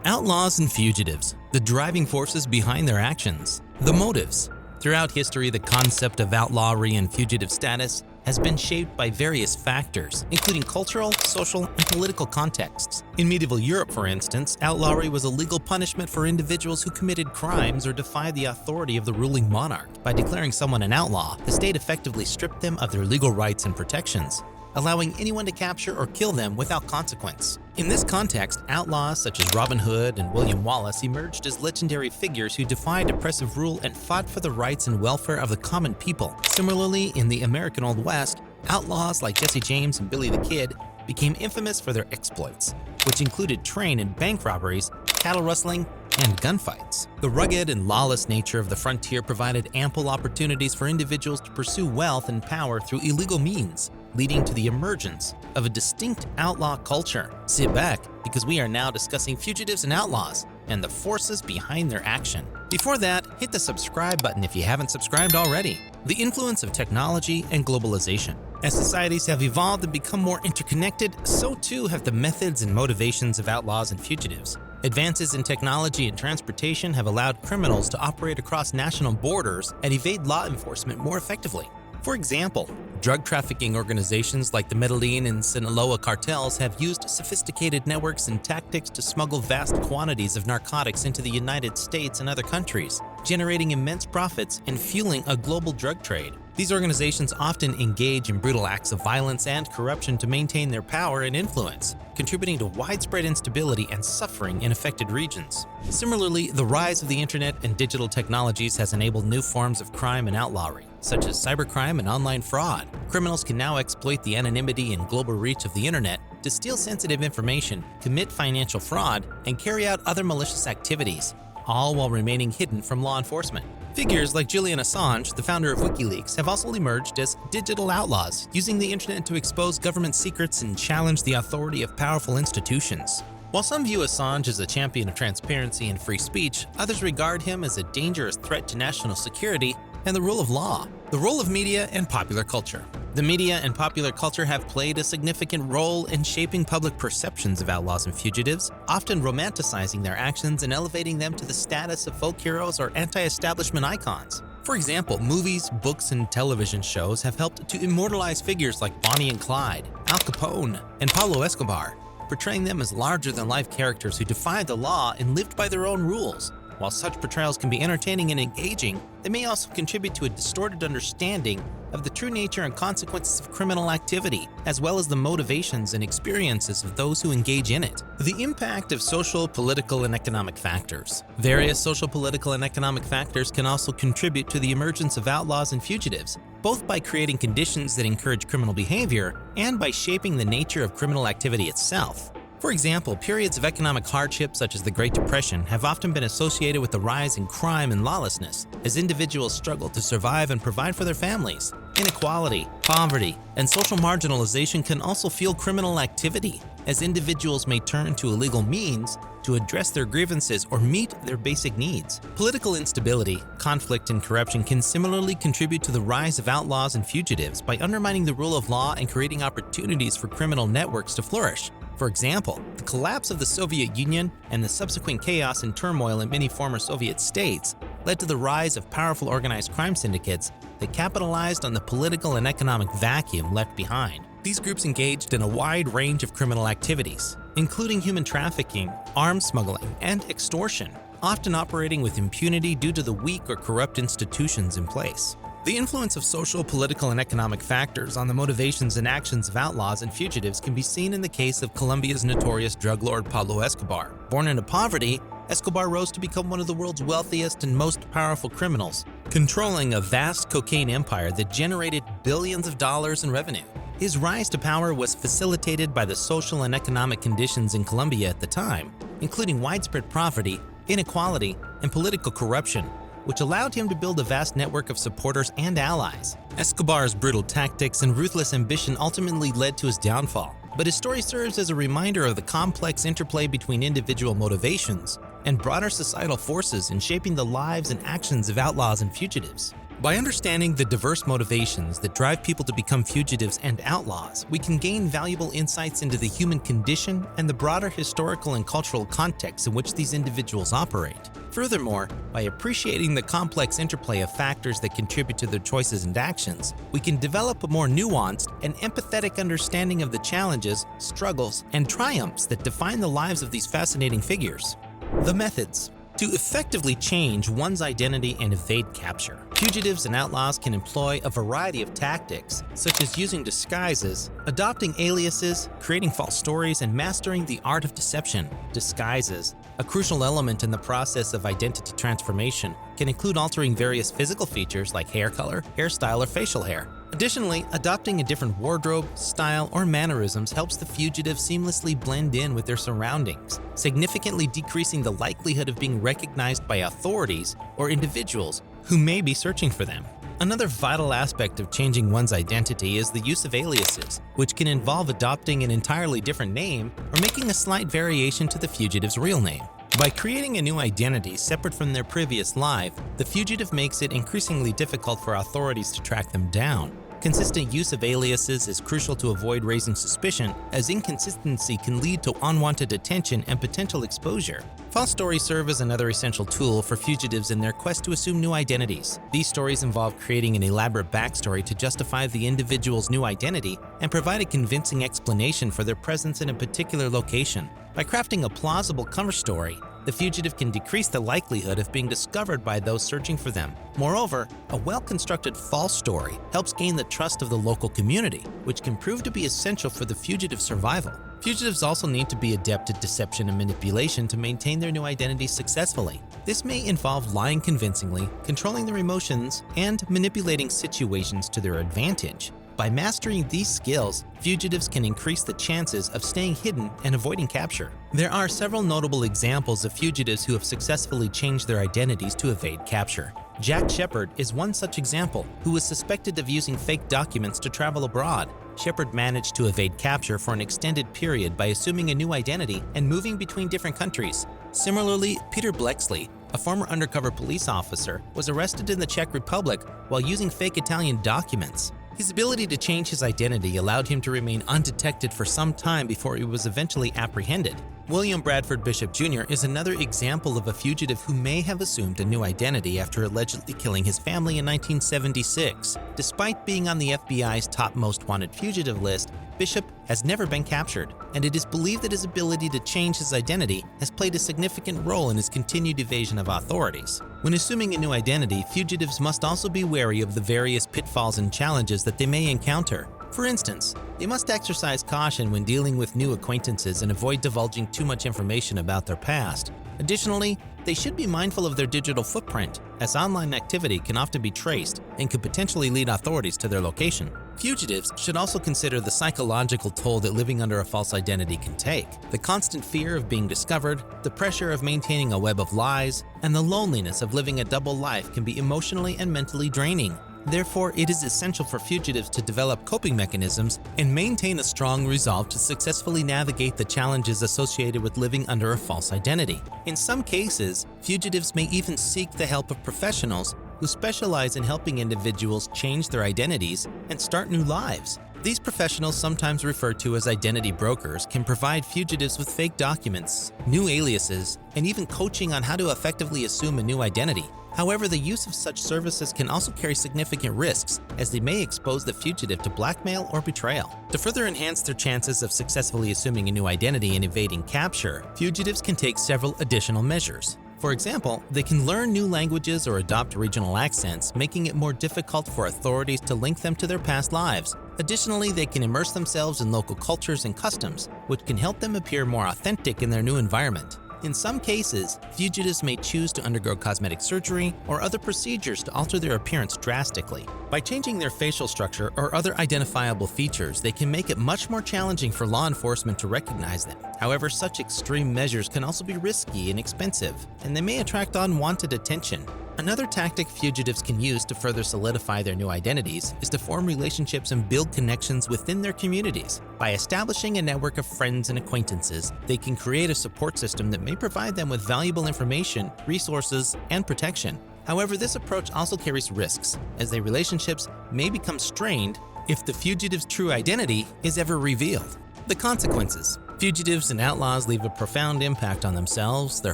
Outlaws and fugitives, the driving forces behind their actions, the motives. Throughout history, the concept of outlawry and fugitive status has been shaped by various factors, including cultural, social, and political contexts. In medieval Europe, for instance, outlawry was a legal punishment for individuals who committed crimes or defied the authority of the ruling monarch. By declaring someone an outlaw, the state effectively stripped them of their legal rights and protections, allowing anyone to capture or kill them without consequence. In this context, outlaws such as Robin Hood and William Wallace emerged as legendary figures who defied oppressive rule and fought for the rights and welfare of the common people. Similarly, in the American Old West, outlaws like Jesse James and Billy the Kid became infamous for their exploits, which included train and bank robberies, cattle rustling, and gunfights. The rugged and lawless nature of the frontier provided ample opportunities for individuals to pursue wealth and power through illegal means, leading to the emergence of a distinct outlaw culture. Sit back, because we are now discussing fugitives and outlaws and the forces behind their action. Before that, hit the subscribe button if you haven't subscribed already. The influence of technology and globalization. As societies have evolved and become more interconnected, so too have the methods and motivations of outlaws and fugitives. Advances in technology and transportation have allowed criminals to operate across national borders and evade law enforcement more effectively. For example, drug trafficking organizations like the Medellín and Sinaloa cartels have used sophisticated networks and tactics to smuggle vast quantities of narcotics into the United States and other countries, generating immense profits and fueling a global drug trade. These organizations often engage in brutal acts of violence and corruption to maintain their power and influence, contributing to widespread instability and suffering in affected regions. Similarly, the rise of the internet and digital technologies has enabled new forms of crime and outlawry, such as cybercrime and online fraud. Criminals can now exploit the anonymity and global reach of the internet to steal sensitive information, commit financial fraud, and carry out other malicious activities, all while remaining hidden from law enforcement. Figures like Julian Assange, the founder of WikiLeaks, have also emerged as digital outlaws, using the internet to expose government secrets and challenge the authority of powerful institutions. While some view Assange as a champion of transparency and free speech, others regard him as a dangerous threat to national security and the rule of law. The role of media and popular culture. The media and popular culture have played a significant role in shaping public perceptions of outlaws and fugitives, often romanticizing their actions and elevating them to the status of folk heroes or anti-establishment icons. For example, movies, books, and television shows have helped to immortalize figures like Bonnie and Clyde, Al Capone, and Pablo Escobar, portraying them as larger-than-life characters who defied the law and lived by their own rules. While such portrayals can be entertaining and engaging, they may also contribute to a distorted understanding of the true nature and consequences of criminal activity, as well as the motivations and experiences of those who engage in it. The impact of social, political, and economic factors. Various social, political, and economic factors can also contribute to the emergence of outlaws and fugitives, both by creating conditions that encourage criminal behavior and by shaping the nature of criminal activity itself. For example, periods of economic hardship such as the Great Depression have often been associated with the rise in crime and lawlessness as individuals struggle to survive and provide for their families. Inequality, poverty, and social marginalization can also fuel criminal activity, as individuals may turn to illegal means to address their grievances or meet their basic needs. Political instability, conflict, and corruption can similarly contribute to the rise of outlaws and fugitives by undermining the rule of law and creating opportunities for criminal networks to flourish. For example, the collapse of the Soviet Union and the subsequent chaos and turmoil in many former Soviet states led to the rise of powerful organized crime syndicates that capitalized on the political and economic vacuum left behind. These groups engaged in a wide range of criminal activities, including human trafficking, arms smuggling, and extortion, often operating with impunity due to the weak or corrupt institutions in place. The influence of social, political, and economic factors on the motivations and actions of outlaws and fugitives can be seen in the case of Colombia's notorious drug lord Pablo Escobar. Born into poverty, Escobar rose to become one of the world's wealthiest and most powerful criminals, controlling a vast cocaine empire that generated billions of dollars in revenue. His rise to power was facilitated by the social and economic conditions in Colombia at the time, including widespread poverty, inequality, and political corruption, which allowed him to build a vast network of supporters and allies. Escobar's brutal tactics and ruthless ambition ultimately led to his downfall, but his story serves as a reminder of the complex interplay between individual motivations and broader societal forces in shaping the lives and actions of outlaws and fugitives. By understanding the diverse motivations that drive people to become fugitives and outlaws, we can gain valuable insights into the human condition and the broader historical and cultural context in which these individuals operate. Furthermore, by appreciating the complex interplay of factors that contribute to their choices and actions, we can develop a more nuanced and empathetic understanding of the challenges, struggles, and triumphs that define the lives of these fascinating figures. The methods. To effectively change one's identity and evade capture, fugitives and outlaws can employ a variety of tactics, such as using disguises, adopting aliases, creating false stories, and mastering the art of deception. Disguises, a crucial element in the process of identity transformation, can include altering various physical features like hair color, hairstyle, or facial hair. Additionally, adopting a different wardrobe, style, or mannerisms helps the fugitive seamlessly blend in with their surroundings, significantly decreasing the likelihood of being recognized by authorities or individuals who may be searching for them. Another vital aspect of changing one's identity is the use of aliases, which can involve adopting an entirely different name or making a slight variation to the fugitive's real name. By creating a new identity separate from their previous life, the fugitive makes it increasingly difficult for authorities to track them down. Consistent use of aliases is crucial to avoid raising suspicion, as inconsistency can lead to unwanted attention and potential exposure. False stories serve as another essential tool for fugitives in their quest to assume new identities. These stories involve creating an elaborate backstory to justify the individual's new identity and provide a convincing explanation for their presence in a particular location. By crafting a plausible cover story, the fugitive can decrease the likelihood of being discovered by those searching for them. Moreover, a well-constructed false story helps gain the trust of the local community, which can prove to be essential for the fugitive's survival. Fugitives also need to be adept at deception and manipulation to maintain their new identity successfully. This may involve lying convincingly, controlling their emotions, and manipulating situations to their advantage. By mastering these skills, fugitives can increase the chances of staying hidden and avoiding capture. There are several notable examples of fugitives who have successfully changed their identities to evade capture. Jack Shepard is one such example, who was suspected of using fake documents to travel abroad. Shepard managed to evade capture for an extended period by assuming a new identity and moving between different countries. Similarly, Peter Blexley, a former undercover police officer, was arrested in the Czech Republic while using fake Italian documents. His ability to change his identity allowed him to remain undetected for some time before he was eventually apprehended. William Bradford Bishop Jr. is another example of a fugitive who may have assumed a new identity after allegedly killing his family in 1976. Despite being on the FBI's top most wanted fugitive list, Bishop has never been captured, and it is believed that his ability to change his identity has played a significant role in his continued evasion of authorities. When assuming a new identity, fugitives must also be wary of the various pitfalls and challenges that they may encounter. For instance, they must exercise caution when dealing with new acquaintances and avoid divulging too much information about their past. Additionally, they should be mindful of their digital footprint, as online activity can often be traced and could potentially lead authorities to their location. Fugitives should also consider the psychological toll that living under a false identity can take. The constant fear of being discovered, the pressure of maintaining a web of lies, and the loneliness of living a double life can be emotionally and mentally draining. Therefore, it is essential for fugitives to develop coping mechanisms and maintain a strong resolve to successfully navigate the challenges associated with living under a false identity. In some cases, fugitives may even seek the help of professionals who specialize in helping individuals change their identities and start new lives. These professionals, sometimes referred to as identity brokers, can provide fugitives with fake documents, new aliases, and even coaching on how to effectively assume a new identity. However, the use of such services can also carry significant risks, as they may expose the fugitive to blackmail or betrayal. To further enhance their chances of successfully assuming a new identity and evading capture, fugitives can take several additional measures. For example, they can learn new languages or adopt regional accents, making it more difficult for authorities to link them to their past lives. Additionally, they can immerse themselves in local cultures and customs, which can help them appear more authentic in their new environment. In some cases, fugitives may choose to undergo cosmetic surgery or other procedures to alter their appearance drastically. By changing their facial structure or other identifiable features, they can make it much more challenging for law enforcement to recognize them. However, such extreme measures can also be risky and expensive, and they may attract unwanted attention. Another tactic fugitives can use to further solidify their new identities is to form relationships and build connections within their communities. By establishing a network of friends and acquaintances, they can create a support system that may provide them with valuable information, resources, and protection. However, this approach also carries risks, as their relationships may become strained if the fugitive's true identity is ever revealed. The consequences. Fugitives and outlaws leave a profound impact on themselves, their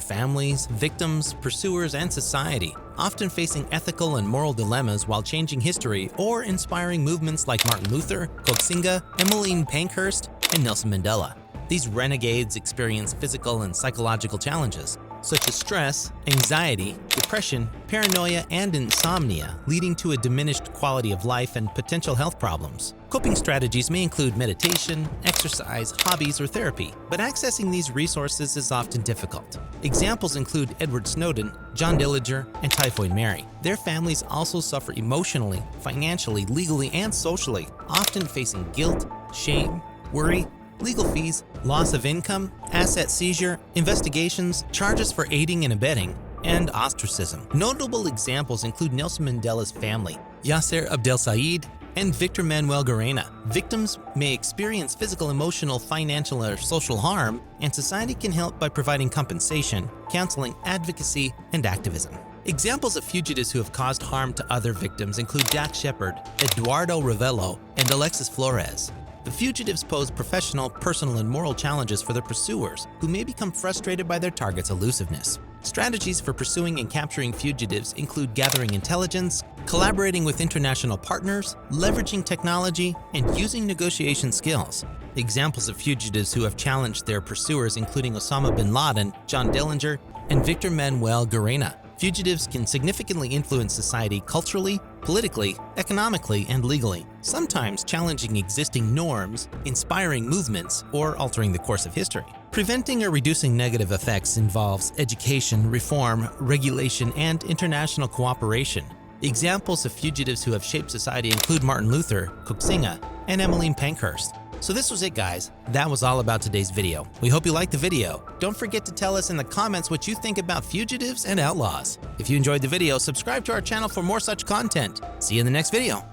families, victims, pursuers, and society, often facing ethical and moral dilemmas while changing history or inspiring movements like Martin Luther, Koxinga, Emmeline Pankhurst, and Nelson Mandela. These renegades experience physical and psychological challenges, such as stress, anxiety, depression, paranoia, and insomnia, leading to a diminished quality of life and potential health problems. Coping strategies may include meditation, exercise, hobbies, or therapy, but accessing these resources is often difficult. Examples include Edward Snowden, John Dillinger, and Typhoid Mary. Their families also suffer emotionally, financially, legally, and socially, often facing guilt, shame, worry, legal fees, loss of income, asset seizure, investigations, charges for aiding and abetting, and ostracism. Notable examples include Nelson Mandela's family, Yasser Abdel Said, and Victor Manuel Garena. Victims may experience physical, emotional, financial, or social harm, and society can help by providing compensation, counseling, advocacy, and activism. Examples of fugitives who have caused harm to other victims include Jack Shepard, Eduardo Ravello, and Alexis Flores. The fugitives pose professional, personal, and moral challenges for their pursuers, who may become frustrated by their target's elusiveness. Strategies for pursuing and capturing fugitives include gathering intelligence, collaborating with international partners, leveraging technology, and using negotiation skills. Examples of fugitives who have challenged their pursuers including Osama bin Laden, John Dillinger, and Victor Manuel Garena. Fugitives can significantly influence society culturally, politically, economically, and legally, sometimes challenging existing norms, inspiring movements, or altering the course of history. Preventing or reducing negative effects involves education, reform, regulation, and international cooperation. Examples of fugitives who have shaped society include Martin Luther, Koxinga, and Emmeline Pankhurst. So this was it, guys. That was all about today's video. We hope you liked the video. Don't forget to tell us in the comments what you think about fugitives and outlaws. If you enjoyed the video, subscribe to our channel for more such content. See you in the next video.